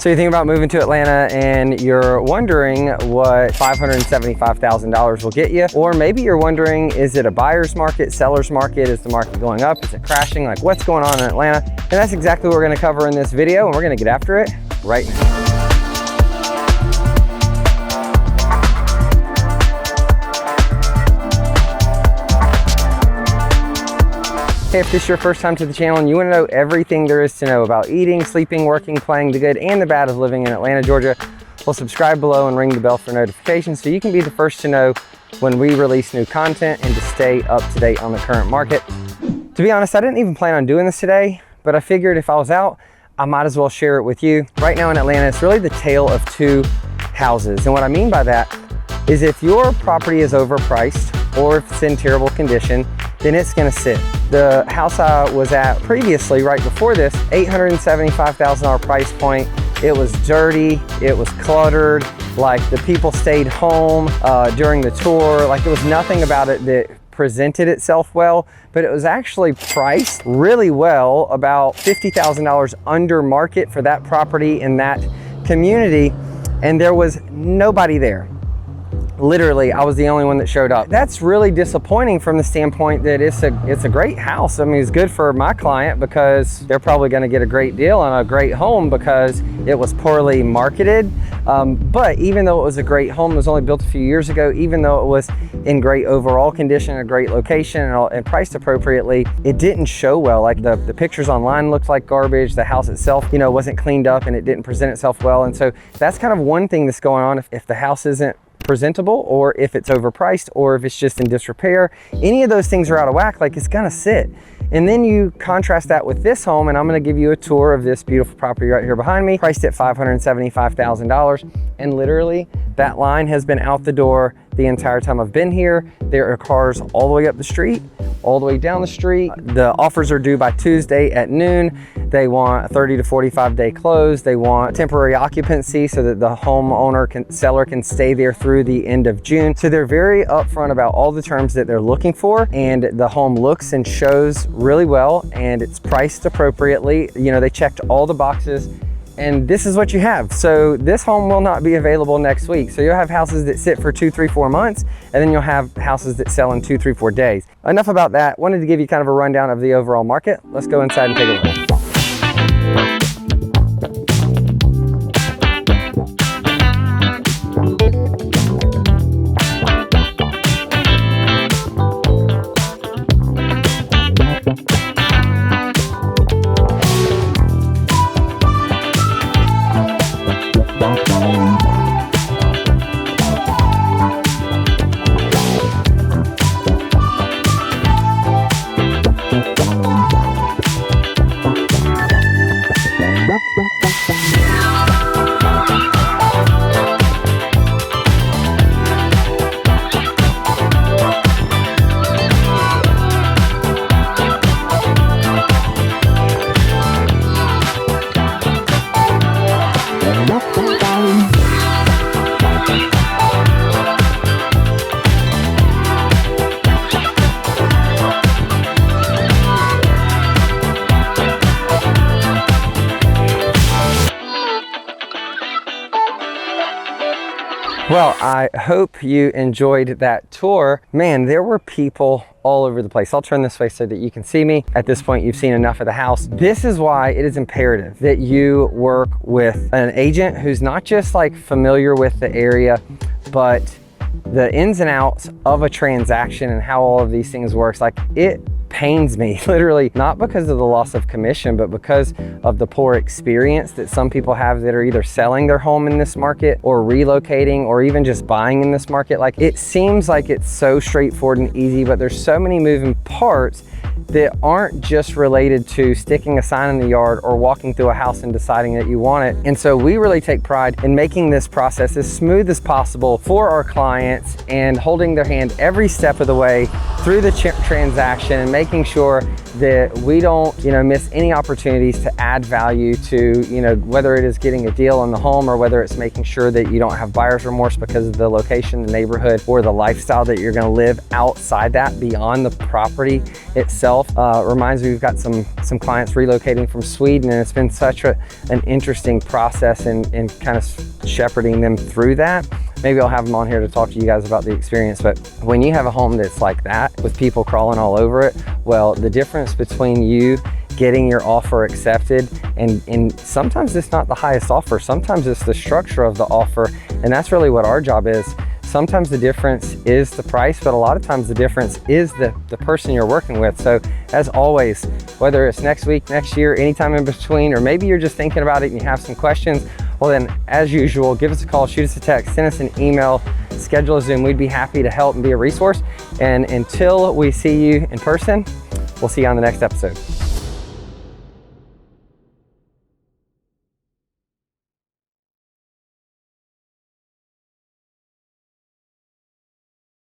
So you think about moving to Atlanta and you're wondering what $575,000 will get you, or maybe you're wondering, is it a buyer's market, seller's market? Is the market going up? Is it crashing? Like, what's going on in Atlanta? And that's exactly what we're gonna cover in this video, and we're gonna get after it right now. Hey, if this is your first time to the channel and you want to know everything there is to know about eating, sleeping, working, playing, the good and the bad of living in Atlanta, Georgia, well, subscribe below and ring the bell for notifications so you can be the first to know when we release new content and to stay up to date on the current market. To be honest, I didn't even plan on doing this today, but I figured if I was out, I might as well share it with you. Right now in Atlanta, it's really the tale of two houses. And what I mean by that is if your property is overpriced or if it's in terrible condition, then it's gonna sit. The house I was at previously, right before this, $875,000 price point. It was dirty, it was cluttered, like the people stayed home during the tour. Like there was nothing about it that presented itself well, but it was actually priced really well, about $50,000 under market for that property in that community, and there was nobody there. Literally, I was the only one that showed up. That's really disappointing from the standpoint that it's a great house. I mean, it's good for my client because they're probably gonna get a great deal on a great home because it was poorly marketed. But even though it was a great home, it was only built a few years ago, even though it was in great overall condition, a great location and priced appropriately, it didn't show well. Like the pictures online looked like garbage. The house itself, you know, wasn't cleaned up and it didn't present itself well. And so that's kind of one thing that's going on if the house isn't presentable, or if it's overpriced, or if it's just in disrepair. Any of those things are out of whack, like it's gonna sit. And then you contrast that with this home, and I'm gonna give you a tour of this beautiful property right here behind me, priced at $575,000. And literally, that line has been out the door the entire time I've been here. There are cars all the way up the street, all the way down the street. The offers are due by Tuesday at noon. They want a 30 to 45 day close. They want temporary occupancy so that the seller can stay there through the end of June. So they're very upfront about all the terms that they're looking for, and the home looks and shows really well, and it's priced appropriately. You know, they checked all the boxes, and this is what you have. So this home will not be available next week. So you'll have houses that sit for 2, 3, 4 months, and then you'll have houses that sell in 2, 3, 4 days. Enough about that. Wanted to give you kind of a rundown of the overall market. Let's go inside and take a look. Well, I hope you enjoyed that tour. Man, there were people all over the place. I'll turn this way so that you can see me. At this point, you've seen enough of the house. This is why it is imperative that you work with an agent who's not just like familiar with the area, but the ins and outs of a transaction and how all of these things works. Like, it pains me, literally, not because of the loss of commission, but because of the poor experience that some people have that are either selling their home in this market or relocating or even just buying in this market. Like, it seems like it's so straightforward and easy, but there's so many moving parts that aren't just related to sticking a sign in the yard or walking through a house and deciding that you want it. And so we really take pride in making this process as smooth as possible for our clients and holding their hand every step of the way through the transaction and making sure that we don't, miss any opportunities to add value to, whether it is getting a deal on the home or whether it's making sure that you don't have buyer's remorse because of the location, the neighborhood, or the lifestyle that you're going to live outside that, beyond the property itself. Reminds me, we've got some clients relocating from Sweden, and it's been such an interesting process in kind of shepherding them through that. Maybe I'll have them on here to talk to you guys about the experience. But when you have a home that's like that, with people crawling all over it, well, the difference between you getting your offer accepted, and sometimes it's not the highest offer, sometimes it's the structure of the offer, and that's really what our job is. Sometimes the difference is the price, but a lot of times the difference is the person you're working with. So as always, whether it's next week, next year, anytime in between, or maybe you're just thinking about it and you have some questions, well then, as usual, give us a call, shoot us a text, send us an email, schedule a Zoom. We'd be happy to help and be a resource. And until we see you in person, we'll see you on the next episode.